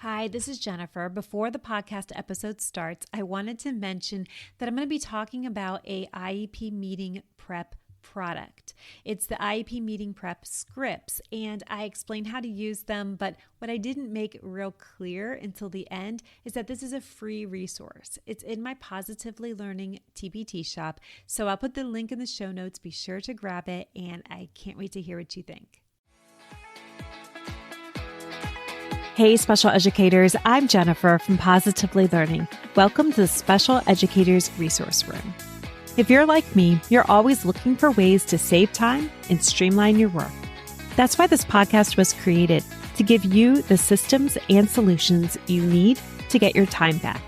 Hi, this is Jennifer. Before the podcast episode starts, I wanted to mention that I'm going to be talking about a IEP meeting prep product. It's the IEP meeting prep scripts, and I explained how to use them, but what I didn't make real clear until the end is that this is a free resource. It's in my Positively Learning TPT shop, so I'll put the link in the show notes. Be sure to grab it, and I can't wait to hear what you think. Hey, special educators, I'm Jennifer from Positively Learning. Welcome to the Special Educators Resource Room. If you're like me, you're always looking for ways to save time and streamline your work. That's why this podcast was created, to give you the systems and solutions you need to get your time back.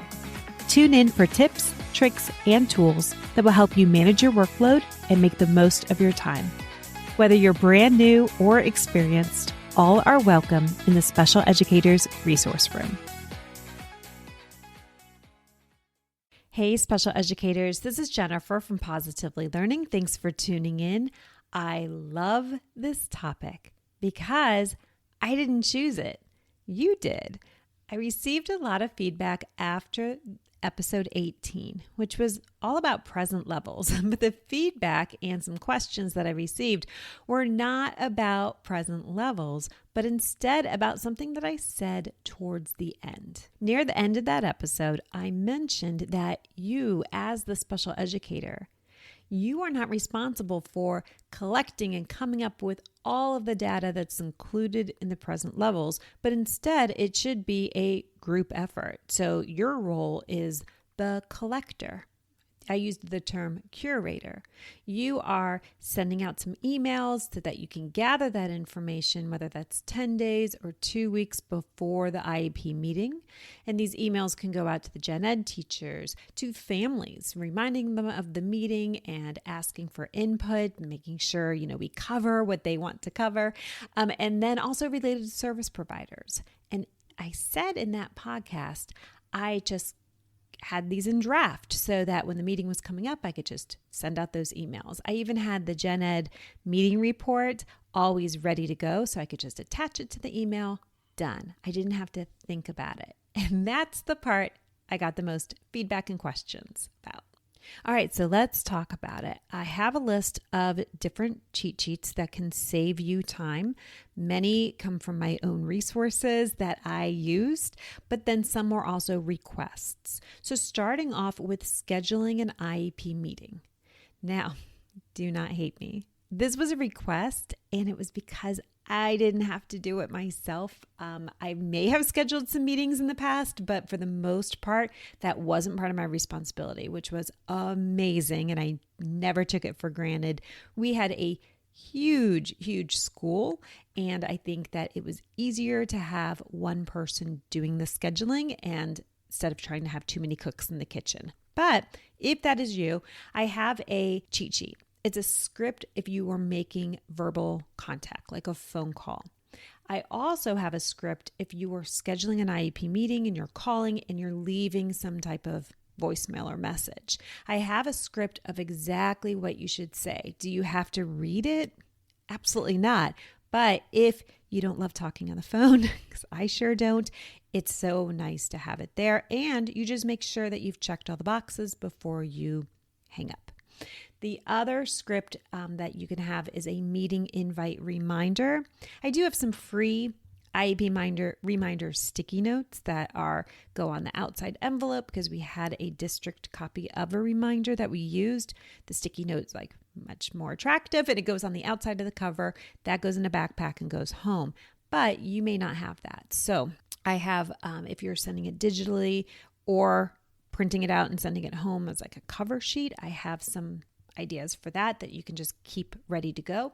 Tune in for tips, tricks, and tools that will help you manage your workload and make the most of your time. Whether you're brand new or experienced, all are welcome in the Special Educators Resource Room. Hey, special educators, this is Jennifer from Positively Learning. Thanks for tuning in. I love this topic because I didn't choose it. You did. I received a lot of feedback after episode 18, which was all about present levels, but the feedback and some questions that I received were not about present levels, but instead about something that I said towards the end. Near the end of that episode, I mentioned that you, as the special educator, you are not responsible for collecting and coming up with all of the data that's included in the present levels, but instead it should be a group effort. So your role is the collector. I used the term curator. You are sending out some emails so that you can gather that information, whether that's 10 days or 2 weeks before the IEP meeting. And these emails can go out to the gen ed teachers, to families, reminding them of the meeting and asking for input, making sure, we cover what they want to cover. And then also related to service providers. And I said in that podcast, I just had these in draft so that when the meeting was coming up, I could just send out those emails. I even had the gen ed meeting report always ready to go so I could just attach it to the email. Done. I didn't have to think about it. And that's the part I got the most feedback and questions about. All right, so let's talk about it. I have a list of different cheat sheets that can save you time. Many come from my own resources that I used, but then some were also requests. So starting off with scheduling an IEP meeting. Now, do not hate me. This was a request, and it was because I didn't have to do it myself. I may have scheduled some meetings in the past, but for the most part, that wasn't part of my responsibility, which was amazing. And I never took it for granted. We had a huge school, and I think that it was easier to have one person doing the scheduling and instead of trying to have too many cooks in the kitchen. But if that is you, I have a cheat sheet. It's a script if you were making verbal contact, like a phone call. I also have a script if you were scheduling an IEP meeting and you're calling and you're leaving some type of voicemail or message. I have a script of exactly what you should say. Do you have to read it? Absolutely not. But if you don't love talking on the phone, because I sure don't, it's so nice to have it there. And you just make sure that you've checked all the boxes before you hang up. The other script that you can have is a meeting invite reminder. I do have some free IEP reminder sticky notes that go on the outside envelope because we had a district copy of a reminder that we used. The sticky note's much more attractive and it goes on the outside of the cover. That goes in a backpack and goes home. But you may not have that. So I have, if you're sending it digitally or printing it out and sending it home as like a cover sheet, I have some ideas for that you can just keep ready to go.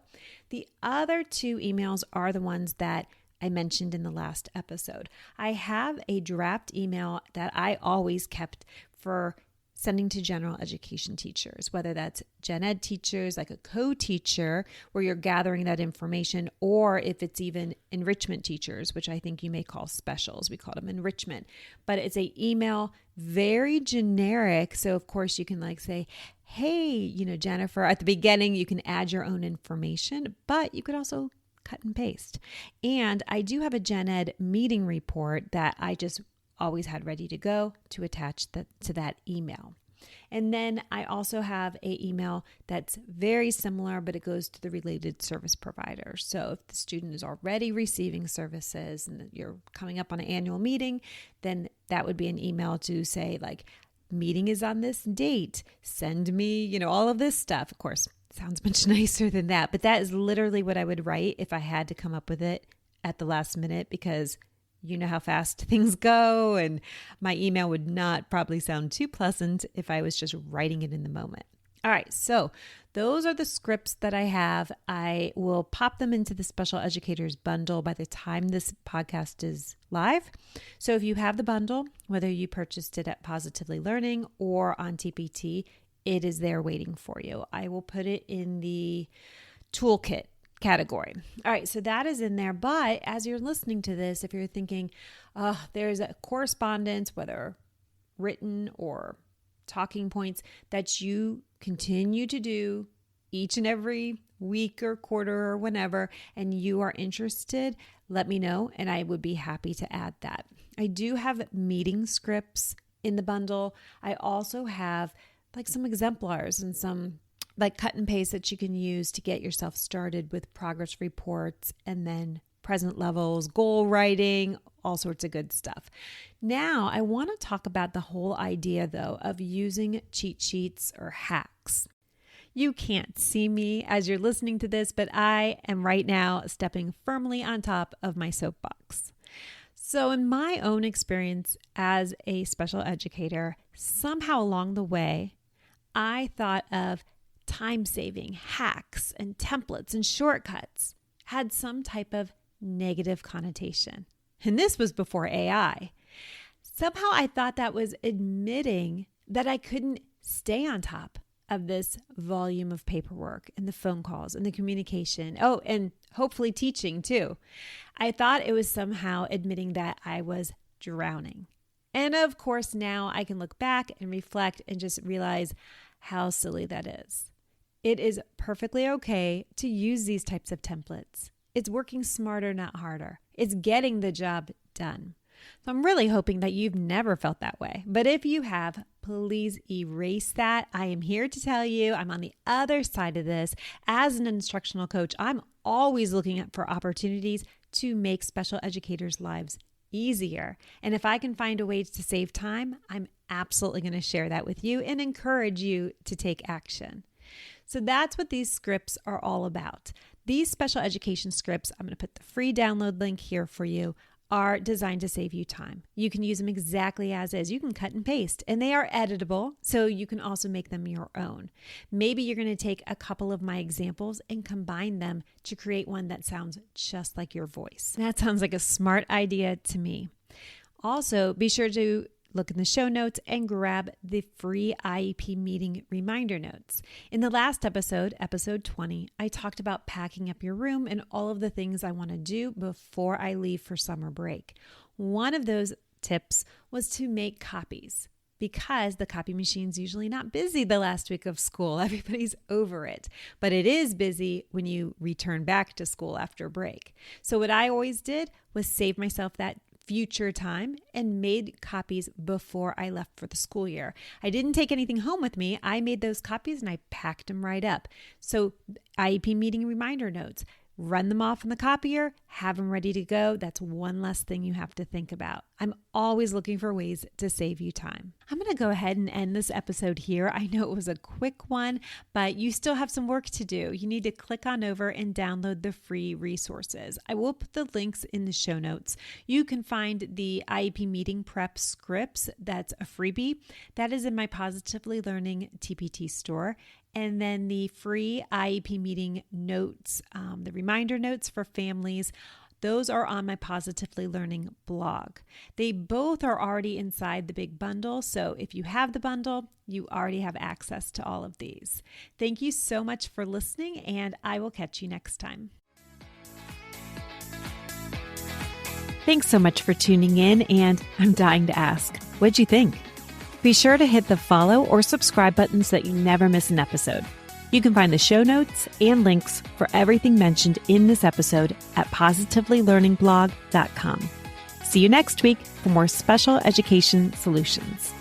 The other two emails are the ones that I mentioned in the last episode. I have a draft email that I always kept for sending to general education teachers, whether that's gen ed teachers, like a co-teacher where you're gathering that information, or if it's even enrichment teachers, which I think you may call specials. We call them enrichment, but it's an email, very generic. So of course you can say, hey, Jennifer, at the beginning, you can add your own information, but you could also cut and paste. And I do have a Gen Ed meeting report that I just always had ready to go to attach to that email. And then I also have an email that's very similar, but it goes to the related service provider. So if the student is already receiving services and you're coming up on an annual meeting, then that would be an email to say like, meeting is on this date, send me, all of this stuff. Of course, it sounds much nicer than that, but that is literally what I would write if I had to come up with it at the last minute, because you know how fast things go, and my email would not probably sound too pleasant if I was just writing it in the moment. All right, so those are the scripts that I have. I will pop them into the Special Educators bundle by the time this podcast is live. So if you have the bundle, whether you purchased it at Positively Learning or on TPT, it is there waiting for you. I will put it in the toolkit category. All right, so that is in there. But as you're listening to this, if you're thinking, there's a correspondence, whether written or talking points, that you continue to do each and every week or quarter or whenever, and you are interested, let me know, and I would be happy to add that. I do have meeting scripts in the bundle. I also have like some exemplars and some like cut and paste that you can use to get yourself started with progress reports and then present levels, goal writing, all sorts of good stuff. Now, I want to talk about the whole idea, though, of using cheat sheets or hacks. You can't see me as you're listening to this, but I am right now stepping firmly on top of my soapbox. So in my own experience as a special educator, somehow along the way, I thought of time-saving hacks and templates and shortcuts had some type of negative connotation. And this was before AI. Somehow I thought that was admitting that I couldn't stay on top of this volume of paperwork and the phone calls and the communication. Oh, and hopefully teaching too. I thought it was somehow admitting that I was drowning. And of course, now I can look back and reflect and just realize how silly that is. It is perfectly okay to use these types of templates. It's working smarter, not harder. It's getting the job done. So I'm really hoping that you've never felt that way. But if you have, please erase that. I am here to tell you I'm on the other side of this. As an instructional coach, I'm always looking for opportunities to make special educators' lives easier. And if I can find a way to save time, I'm absolutely going to share that with you and encourage you to take action. So that's what these scripts are all about. These special education scripts, I'm going to put the free download link here for you, are designed to save you time. You can use them exactly as is. You can cut and paste, and they are editable, so you can also make them your own. Maybe you're going to take a couple of my examples and combine them to create one that sounds just like your voice. That sounds like a smart idea to me. Also, be sure to look in the show notes and grab the free IEP Meeting Reminder Notes. In the last episode, episode 20, I talked about packing up your room and all of the things I want to do before I leave for summer break. One of those tips was to make copies, because the copy machine's usually not busy the last week of school. Everybody's over it, but it is busy when you return back to school after break. So what I always did was save myself that future time and made copies before I left for the school year. I didn't take anything home with me. I made those copies and I packed them right up. So IEP Meeting Reminder Notes, run them off in the copier, have them ready to go. That's one less thing you have to think about. I'm always looking for ways to save you time. I'm going to go ahead and end this episode here. I know it was a quick one, but you still have some work to do. You need to click on over and download the free resources. I will put the links in the show notes. You can find the IEP Meeting Prep scripts. That's a freebie. That is in my Positively Learning TPT store. And then the free IEP Meeting Notes, the reminder notes for families, those are on my Positively Learning blog. They both are already inside the big bundle. So if you have the bundle, you already have access to all of these. Thank you so much for listening, and I will catch you next time. Thanks so much for tuning in, and I'm dying to ask, what'd you think? Be sure to hit the follow or subscribe buttons so that you never miss an episode. You can find the show notes and links for everything mentioned in this episode at positivelylearningblog.com. See you next week for more special education solutions.